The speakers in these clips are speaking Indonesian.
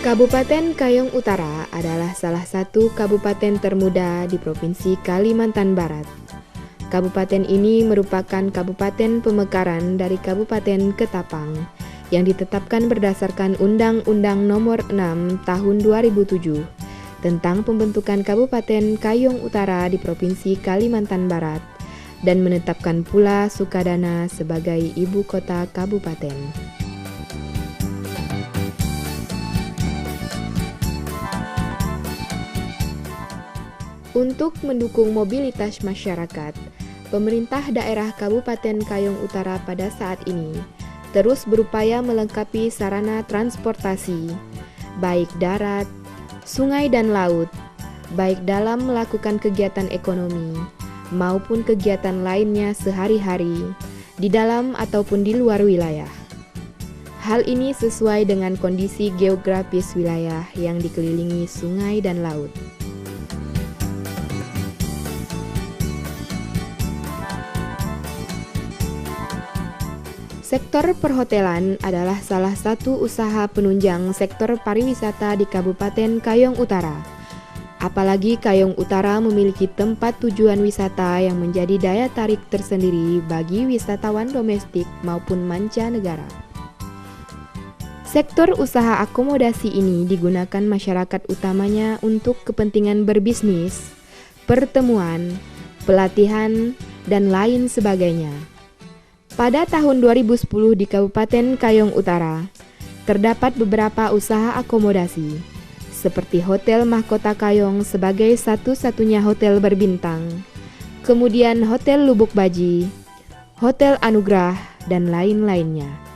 Kabupaten Kayong Utara adalah salah satu kabupaten termuda di Provinsi Kalimantan Barat. Kabupaten ini merupakan kabupaten pemekaran dari Kabupaten Ketapang yang ditetapkan berdasarkan Undang-Undang Nomor 6 Tahun 2007 tentang pembentukan Kabupaten Kayong Utara di Provinsi Kalimantan Barat dan menetapkan pula Sukadana sebagai ibu kota kabupaten. Untuk mendukung mobilitas masyarakat, pemerintah daerah Kabupaten Kayong Utara pada saat ini terus berupaya melengkapi sarana transportasi, baik darat, sungai dan laut, baik dalam melakukan kegiatan ekonomi maupun kegiatan lainnya sehari-hari di dalam ataupun di luar wilayah. Hal ini sesuai dengan kondisi geografis wilayah yang dikelilingi sungai dan laut. Sektor perhotelan adalah salah satu usaha penunjang sektor pariwisata di Kabupaten Kayong Utara. Apalagi Kayong Utara memiliki tempat tujuan wisata yang menjadi daya tarik tersendiri bagi wisatawan domestik maupun mancanegara. Sektor usaha akomodasi ini digunakan masyarakat utamanya untuk kepentingan berbisnis, pertemuan, pelatihan, dan lain sebagainya. Pada tahun 2010 di Kabupaten Kayong Utara, terdapat beberapa usaha akomodasi, seperti Hotel Mahkota Kayong sebagai satu-satunya hotel berbintang, kemudian Hotel Lubuk Baji, Hotel Anugrah, dan lain-lainnya.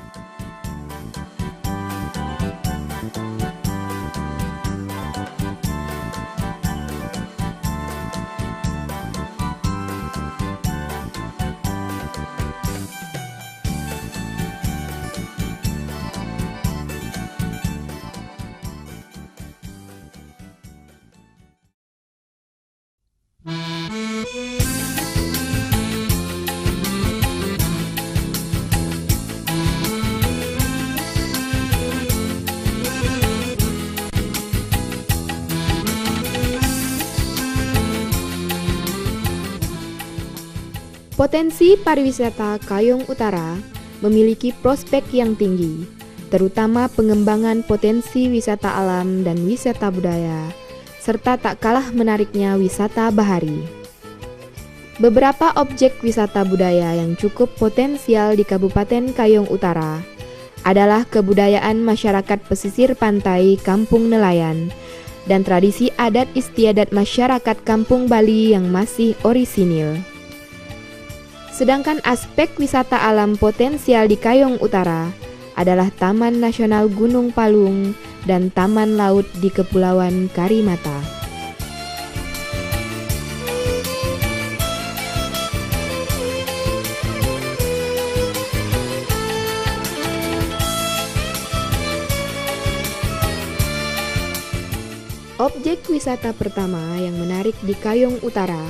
Potensi pariwisata Kayong Utara memiliki prospek yang tinggi, terutama pengembangan potensi wisata alam dan wisata budaya, serta tak kalah menariknya wisata bahari. Beberapa objek wisata budaya yang cukup potensial di Kabupaten Kayong Utara adalah kebudayaan masyarakat pesisir pantai Kampung Nelayan dan tradisi adat istiadat masyarakat Kampung Bali yang masih orisinil. Sedangkan aspek wisata alam potensial di Kayong Utara adalah Taman Nasional Gunung Palung dan Taman Laut di Kepulauan Karimata. Objek wisata pertama yang menarik di Kayong Utara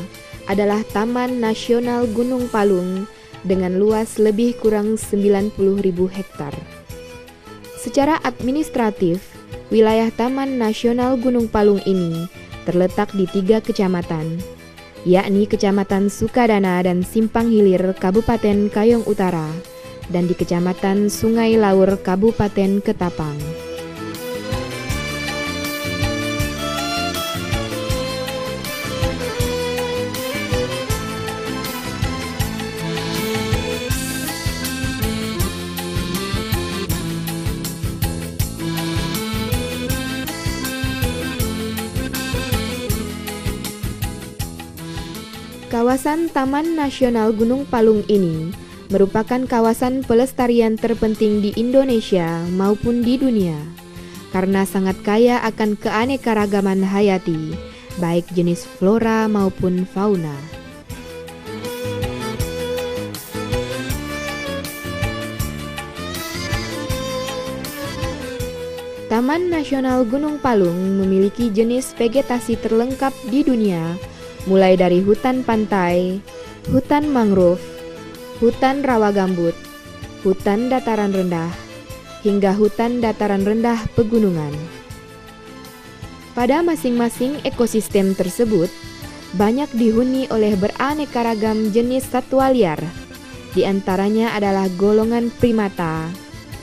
adalah Taman Nasional Gunung Palung dengan luas lebih kurang 90.000 hektar. Secara administratif, wilayah Taman Nasional Gunung Palung ini terletak di 3 kecamatan, yakni Kecamatan Sukadana dan Simpang Hilir Kabupaten Kayong Utara, dan di Kecamatan Sungai Laur Kabupaten Ketapang. Kawasan Taman Nasional Gunung Palung ini merupakan kawasan pelestarian terpenting di Indonesia maupun di dunia karena sangat kaya akan keanekaragaman hayati, baik jenis flora maupun fauna. Taman Nasional Gunung Palung memiliki jenis vegetasi terlengkap di dunia, mulai dari hutan pantai, hutan mangrove, hutan rawa gambut, hutan dataran rendah, hingga hutan dataran rendah pegunungan. Pada masing-masing ekosistem tersebut, banyak dihuni oleh beraneka ragam jenis satwa liar. Di antaranya adalah golongan primata,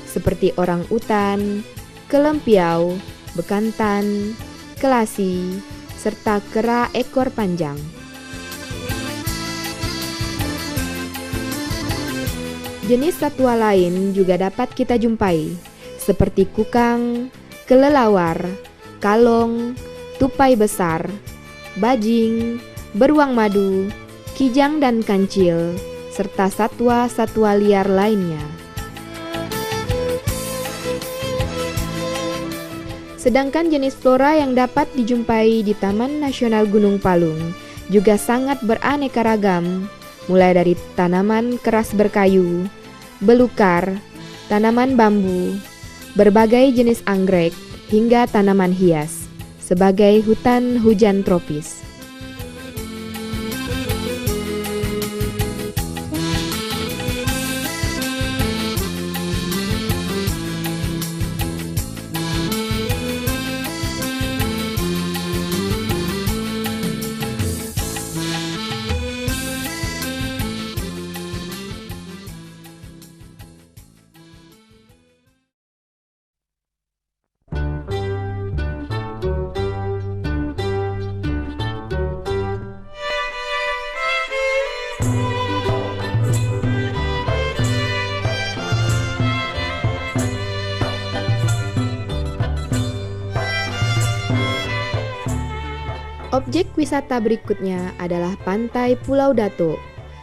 seperti orang utan, kelempiau, bekantan, kelasi, serta kera ekor panjang. Jenis satwa lain juga dapat kita jumpai, seperti kukang, kelelawar, kalong, tupai besar, bajing, beruang madu, kijang dan kancil, serta satwa-satwa liar lainnya. Sedangkan jenis flora yang dapat dijumpai di Taman Nasional Gunung Palung juga sangat beraneka ragam, mulai dari tanaman keras berkayu, belukar, tanaman bambu, berbagai jenis anggrek, hingga tanaman hias, sebagai hutan hujan tropis. Objek wisata berikutnya adalah Pantai Pulau Datuk,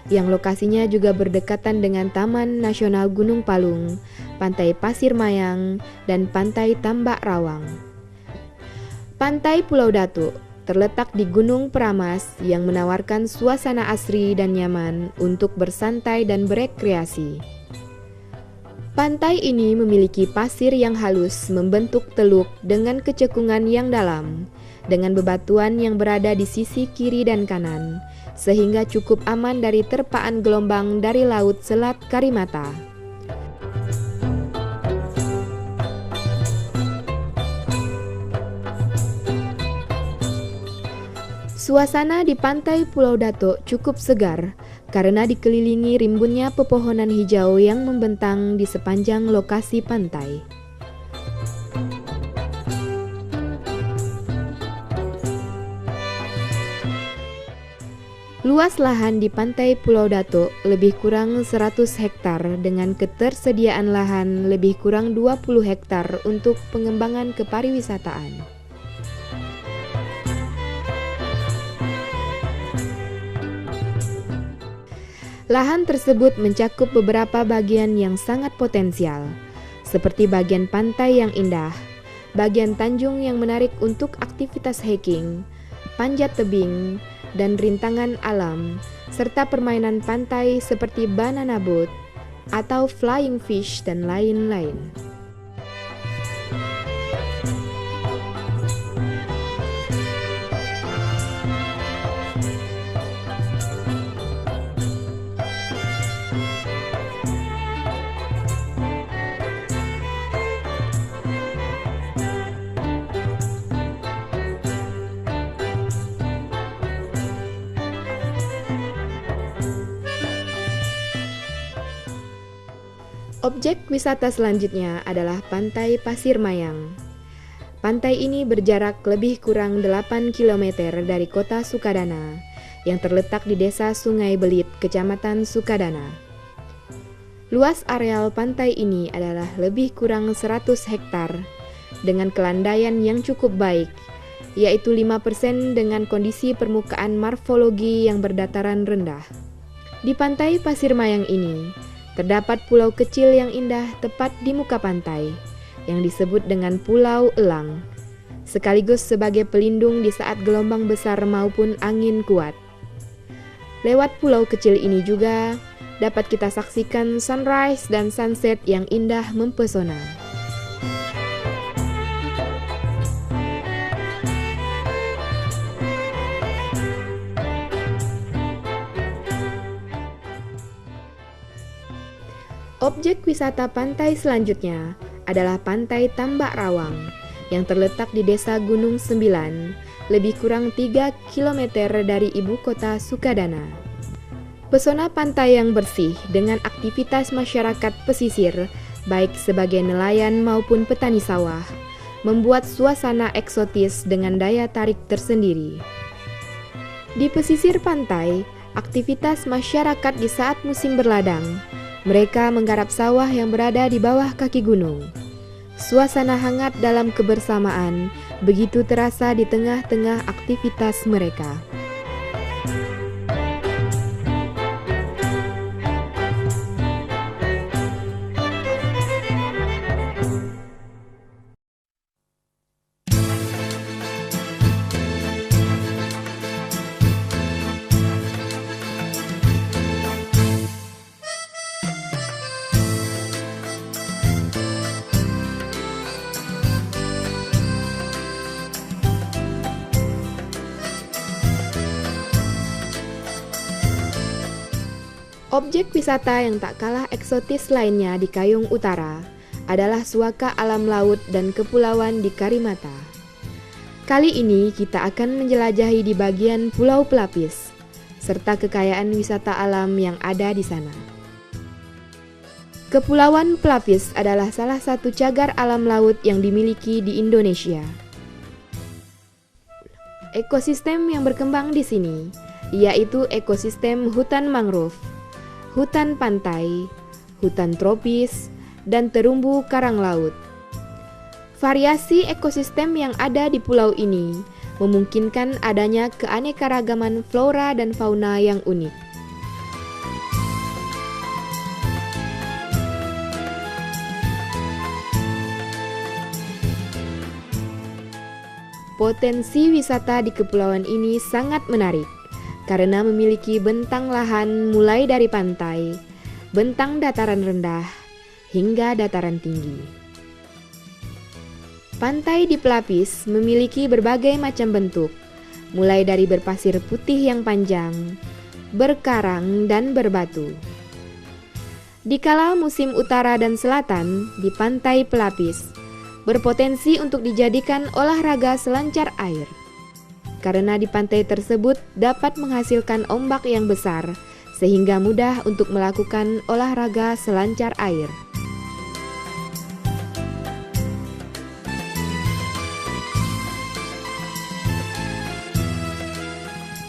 yang lokasinya juga berdekatan dengan Taman Nasional Gunung Palung, Pantai Pasir Mayang, dan Pantai Tambak Rawang. Pantai Pulau Datuk terletak di Gunung Peramas yang menawarkan suasana asri dan nyaman untuk bersantai dan berekreasi. Pantai ini memiliki pasir yang halus membentuk teluk dengan kecekungan yang dalam, dengan bebatuan yang berada di sisi kiri dan kanan, sehingga cukup aman dari terpaan gelombang dari Laut Selat Karimata. Suasana di Pantai Pulau Datuk cukup segar karena dikelilingi rimbunnya pepohonan hijau yang membentang di sepanjang lokasi pantai. Luas lahan di Pantai Pulau Datuk lebih kurang 100 hektar dengan ketersediaan lahan lebih kurang 20 hektar untuk pengembangan kepariwisataan. Lahan tersebut mencakup beberapa bagian yang sangat potensial, seperti bagian pantai yang indah, bagian tanjung yang menarik untuk aktivitas hiking, panjat tebing, dan rintangan alam, serta permainan pantai seperti banana boat atau flying fish dan lain-lain. Objek wisata selanjutnya adalah Pantai Pasir Mayang. Pantai ini berjarak lebih kurang 8 km dari kota Sukadana, yang terletak di desa Sungai Belit, Kecamatan Sukadana. Luas areal pantai ini adalah lebih kurang 100 hektar, dengan kelandaian yang cukup baik, yaitu 5% dengan kondisi permukaan morfologi yang berdataran rendah. Di Pantai Pasir Mayang ini, terdapat pulau kecil yang indah tepat di muka pantai, yang disebut dengan Pulau Elang, sekaligus sebagai pelindung di saat gelombang besar maupun angin kuat. Lewat pulau kecil ini juga dapat kita saksikan sunrise dan sunset yang indah mempesona. Objek wisata pantai selanjutnya adalah Pantai Tambak Rawang, yang terletak di Desa Gunung Sembilan, lebih kurang 3 km dari ibu kota Sukadana. Pesona pantai yang bersih dengan aktivitas masyarakat pesisir, baik sebagai nelayan maupun petani sawah, membuat suasana eksotis dengan daya tarik tersendiri. Di pesisir pantai, aktivitas masyarakat di saat musim berladang, mereka menggarap sawah yang berada di bawah kaki gunung. Suasana hangat dalam kebersamaan begitu terasa di tengah-tengah aktivitas mereka. Objek wisata yang tak kalah eksotis lainnya di Kayong Utara adalah suaka alam laut dan kepulauan di Karimata. Kali ini kita akan menjelajahi di bagian Pulau Pelapis, serta kekayaan wisata alam yang ada di sana. Kepulauan Pelapis adalah salah satu cagar alam laut yang dimiliki di Indonesia. Ekosistem yang berkembang di sini yaitu ekosistem hutan mangrove, hutan pantai, hutan tropis, dan terumbu karang laut. Variasi ekosistem yang ada di pulau ini memungkinkan adanya keanekaragaman flora dan fauna yang unik. Potensi wisata di kepulauan ini sangat menarik, karena memiliki bentang lahan mulai dari pantai, bentang dataran rendah, hingga dataran tinggi. Pantai di Pelapis memiliki berbagai macam bentuk, mulai dari berpasir putih yang panjang, berkarang, dan berbatu. Di kala musim utara dan selatan di Pantai Pelapis, berpotensi untuk dijadikan olahraga selancar air. Karena di pantai tersebut dapat menghasilkan ombak yang besar, sehingga mudah untuk melakukan olahraga selancar air.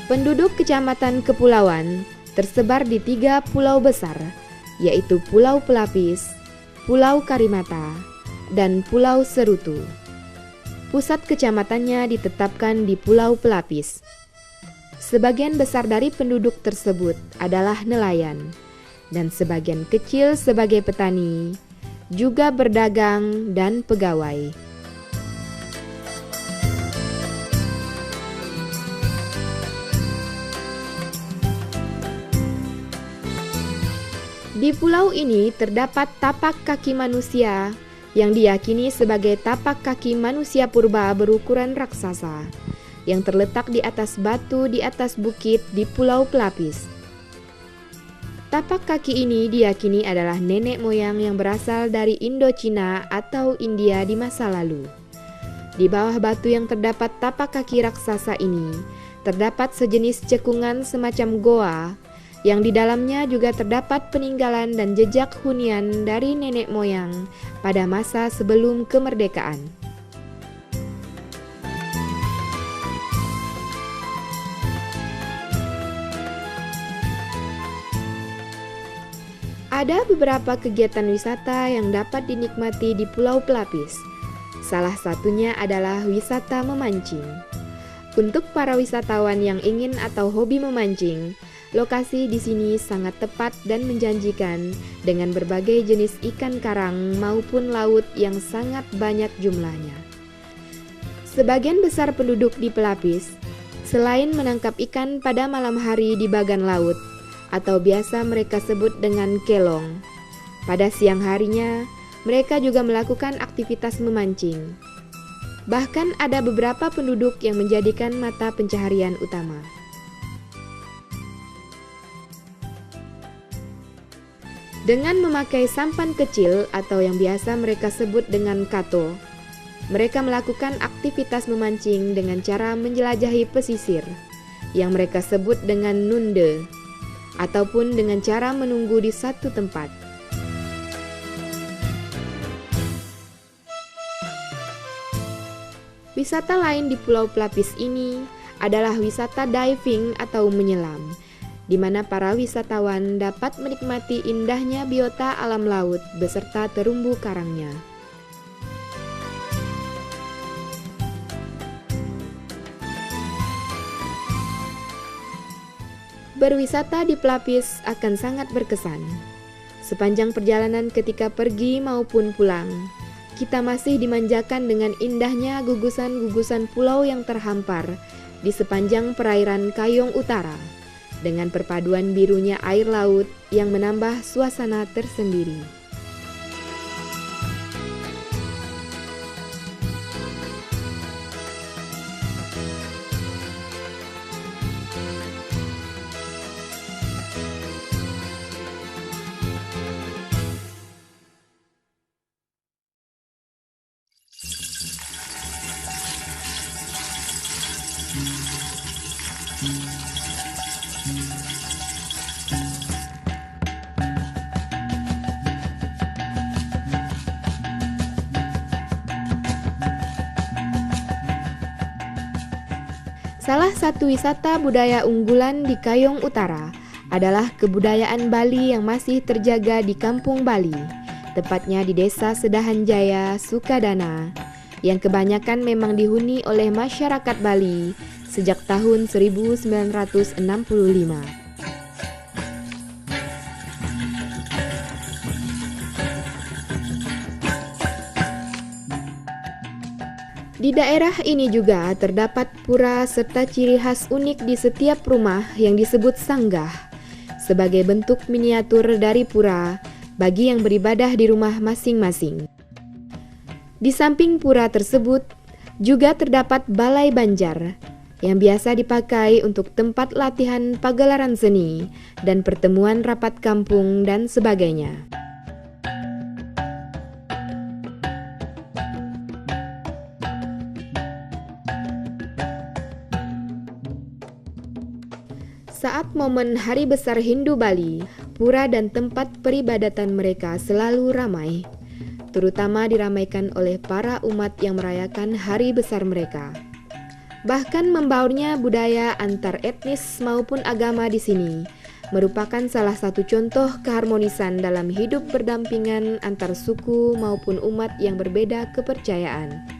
Penduduk Kecamatan Kepulauan tersebar di 3 pulau besar, yaitu Pulau Pelapis, Pulau Karimata, dan Pulau Serutu. Pusat kecamatannya ditetapkan di Pulau Pelapis. Sebagian besar dari penduduk tersebut adalah nelayan, dan sebagian kecil sebagai petani, juga berdagang dan pegawai. Di pulau ini terdapat tapak kaki manusia yang diyakini sebagai tapak kaki manusia purba berukuran raksasa, yang terletak di atas batu di atas bukit di Pulau Pelapis. Tapak kaki ini diyakini adalah nenek moyang yang berasal dari Indochina atau India di masa lalu. Di bawah batu yang terdapat tapak kaki raksasa ini, terdapat sejenis cekungan semacam goa, yang di dalamnya juga terdapat peninggalan dan jejak hunian dari nenek moyang pada masa sebelum kemerdekaan. Ada beberapa kegiatan wisata yang dapat dinikmati di Pulau Pelapis. Salah satunya adalah wisata memancing. Untuk para wisatawan yang ingin atau hobi memancing, lokasi di sini sangat tepat dan menjanjikan dengan berbagai jenis ikan karang maupun laut yang sangat banyak jumlahnya. Sebagian besar penduduk di Pelapis, selain menangkap ikan pada malam hari di bagan laut, atau biasa mereka sebut dengan kelong, pada siang harinya mereka juga melakukan aktivitas memancing. Bahkan ada beberapa penduduk yang menjadikan mata pencaharian utama. Dengan memakai sampan kecil atau yang biasa mereka sebut dengan kato, Mereka melakukan aktivitas memancing dengan cara menjelajahi pesisir, yang mereka sebut dengan nunde, ataupun dengan cara menunggu di satu tempat. Wisata lain di pulau pelapis ini adalah wisata diving atau menyelam, di mana para wisatawan dapat menikmati indahnya biota alam laut beserta terumbu karangnya. Berwisata di pelapis akan sangat berkesan. Sepanjang perjalanan ketika pergi maupun pulang, kita masih dimanjakan dengan indahnya gugusan-gugusan pulau yang terhampar di sepanjang perairan Kayong Utara, dengan perpaduan birunya air laut yang menambah suasana tersendiri. Salah satu wisata budaya unggulan di Kayong Utara adalah kebudayaan Bali yang masih terjaga di Kampung Bali, tepatnya di Desa Sedahan Jaya, Sukadana, yang kebanyakan memang dihuni oleh masyarakat Bali sejak tahun 1965. Di daerah ini juga terdapat pura serta ciri khas unik di setiap rumah yang disebut sanggah, sebagai bentuk miniatur dari pura bagi yang beribadah di rumah masing-masing. Di samping pura tersebut juga terdapat balai banjar yang biasa dipakai untuk tempat latihan pagelaran seni dan pertemuan rapat kampung dan sebagainya. Saat momen Hari Besar Hindu Bali, pura dan tempat peribadatan mereka selalu ramai, terutama diramaikan oleh para umat yang merayakan hari besar mereka. Bahkan membaurnya budaya antar etnis maupun agama di sini merupakan salah satu contoh keharmonisan dalam hidup berdampingan antar suku maupun umat yang berbeda kepercayaan.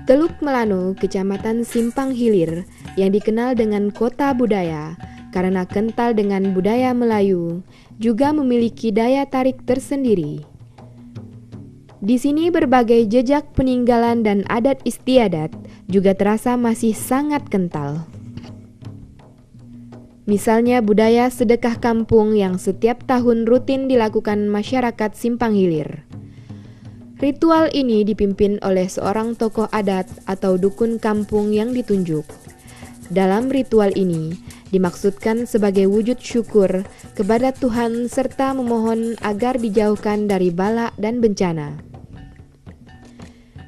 Teluk Melano, Kecamatan Simpang Hilir, yang dikenal dengan kota budaya karena kental dengan budaya Melayu, juga memiliki daya tarik tersendiri. Di sini berbagai jejak peninggalan dan adat istiadat juga terasa masih sangat kental. Misalnya budaya sedekah kampung yang setiap tahun rutin dilakukan masyarakat Simpang Hilir. Ritual ini dipimpin oleh seorang tokoh adat atau dukun kampung yang ditunjuk. Dalam ritual ini dimaksudkan sebagai wujud syukur kepada Tuhan serta memohon agar dijauhkan dari bala dan bencana.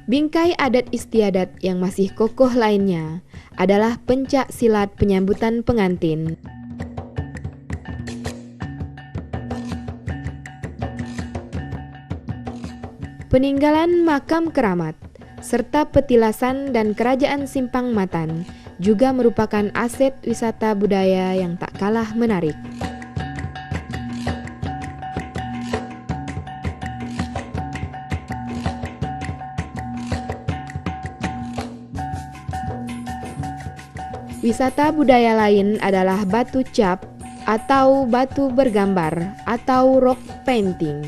Bingkai adat istiadat yang masih kokoh lainnya adalah pencak silat penyambutan pengantin. Peninggalan makam keramat, serta petilasan dan kerajaan Simpang Matan juga merupakan aset wisata budaya yang tak kalah menarik. Wisata budaya lain adalah batu cap atau batu bergambar atau rock painting.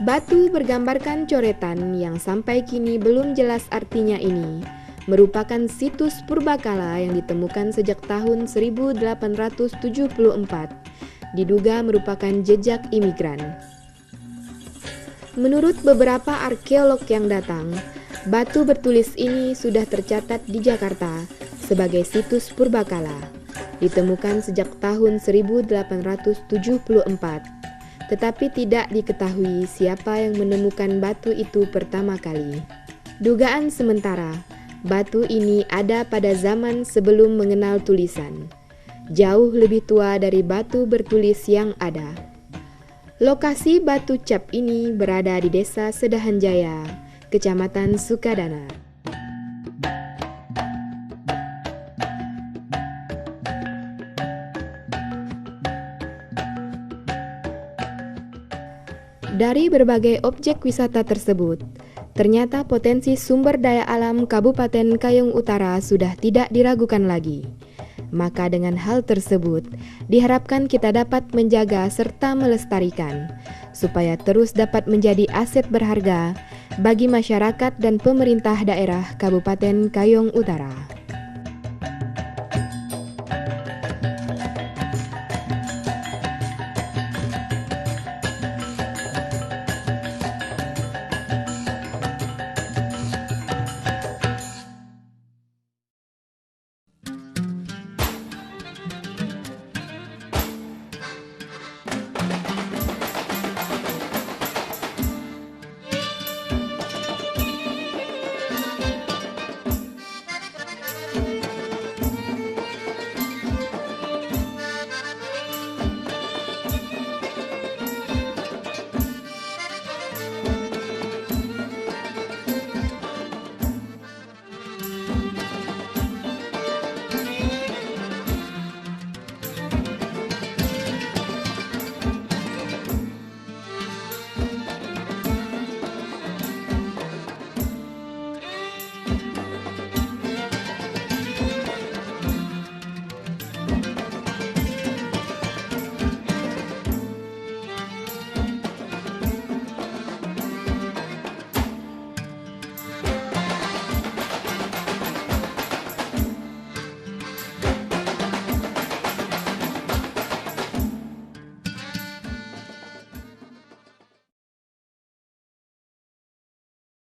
Batu bergambarkan coretan yang sampai kini belum jelas artinya ini merupakan situs purbakala yang ditemukan sejak tahun 1874, diduga merupakan jejak imigran. Menurut beberapa arkeolog yang datang, Batu bertulis ini sudah tercatat di Jakarta sebagai situs purbakala, ditemukan sejak tahun 1874, tetapi tidak diketahui siapa yang menemukan batu itu pertama kali. Dugaan sementara, batu ini ada pada zaman sebelum mengenal tulisan, jauh lebih tua dari batu bertulis yang ada. Lokasi batu cap ini berada di Desa Sedahanjaya, Kecamatan Sukadana. Dari berbagai objek wisata tersebut, ternyata potensi sumber daya alam Kabupaten Kayong Utara sudah tidak diragukan lagi. Maka dengan hal tersebut, diharapkan kita dapat menjaga serta melestarikan, supaya terus dapat menjadi aset berharga bagi masyarakat dan pemerintah daerah Kabupaten Kayong Utara.